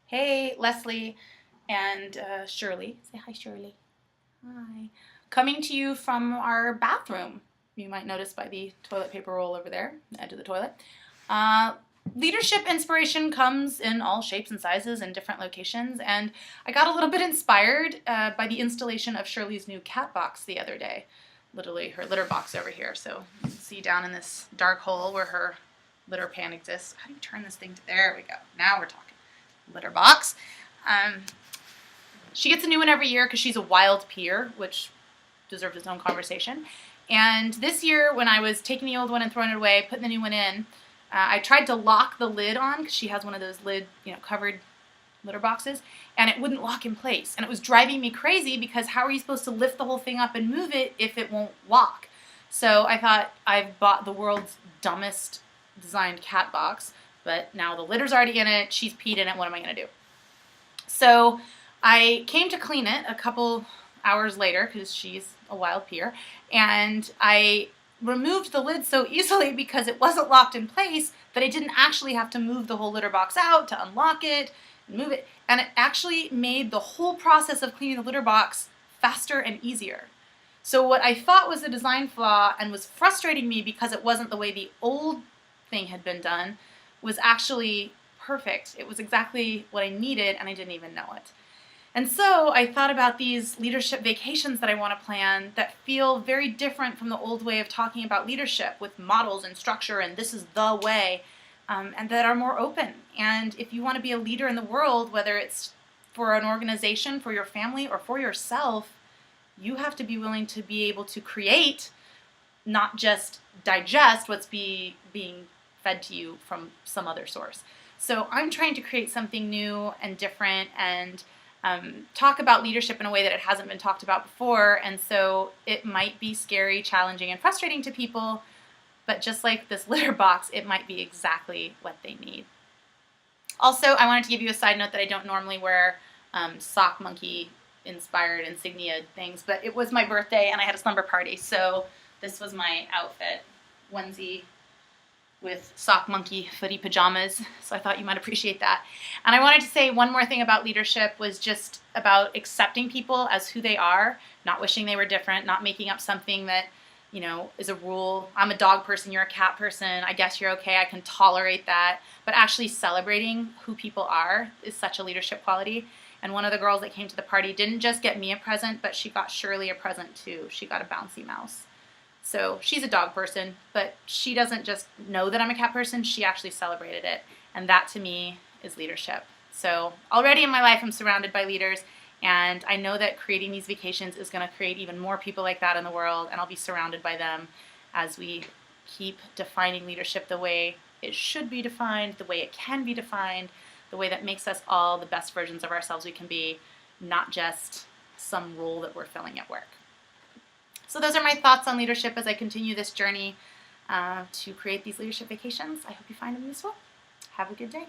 Hey, Leslie and Shirley. Say hi, Shirley. Hi. Coming to you from our bathroom. You might notice by the toilet paper roll over there, the edge of the toilet. Uh, Leadership inspiration comes in all shapes and sizes and different locations, and I got a little bit inspired by the installation of Shirley's new cat box the other day. Literally her litter box over here. So you can see down in this dark hole where her litter pan exists. How do you turn this thing to? There we go. Now we're talking. Litter box. Um, she gets a new one every year because she's a wild peer, which deserves its own conversation. And this year, when I was taking the old one and throwing it away, putting the new one in, I tried to lock the lid on because she has one of those covered litter boxes, and it wouldn't lock in place. And it was driving me crazy because how are you supposed to lift the whole thing up and move it if it won't lock? So I thought, I've bought the world's dumbest designed cat box, but now the litter's already in it, she's peed in it, what am I going to do? So I came to clean it a couple hours later because she's a wild peer, and I removed the lid so easily because it wasn't locked in place that I didn't actually have to move the whole litter box out to unlock it and move it, and it actually made the whole process of cleaning the litter box faster and easier. So what I thought was a design flaw and was frustrating me because it wasn't the way the old thing had been done was actually perfect. It was exactly what I needed, and I didn't even know it. And so I thought about these leadership vacations that I want to plan that feel very different from the old way of talking about leadership with models and structure and this is the way, and that are more open. And if you want to be a leader in the world, whether it's for an organization, for your family, or for yourself, you have to be willing to be able to create, not just digest what's being fed to you from some other source. So I'm trying to create something new and different and talk about leadership in a way that it hasn't been talked about before. And so it might be scary, challenging, and frustrating to people, but just like this litter box, it might be exactly what they need. Also, I wanted to give you a side note that I don't normally wear sock monkey inspired insignia things, but it was my birthday and I had a slumber party, so this was my outfit, onesie with sock monkey footy pajamas, so I thought you might appreciate that. And I wanted to say one more thing about leadership was just about accepting people as who they are, not wishing they were different, not making up something that, is a rule. I'm a dog person, you're a cat person, I guess you're okay, I can tolerate that. But actually celebrating who people are is such a leadership quality. And one of the girls that came to the party didn't just get me a present, but she got Shirley a present too. She got a bouncy mouse. So she's a dog person, but she doesn't just know that I'm a cat person, she actually celebrated it. And that to me is leadership. So already in my life I'm surrounded by leaders, and I know that creating these vacations is going to create even more people like that in the world, and I'll be surrounded by them as we keep defining leadership the way it should be defined, the way it can be defined, the way that makes us all the best versions of ourselves we can be, not just some role that we're filling at work. So those are my thoughts on leadership as I continue this journey to create these leadership vacations. I hope you find them useful. Have a good day.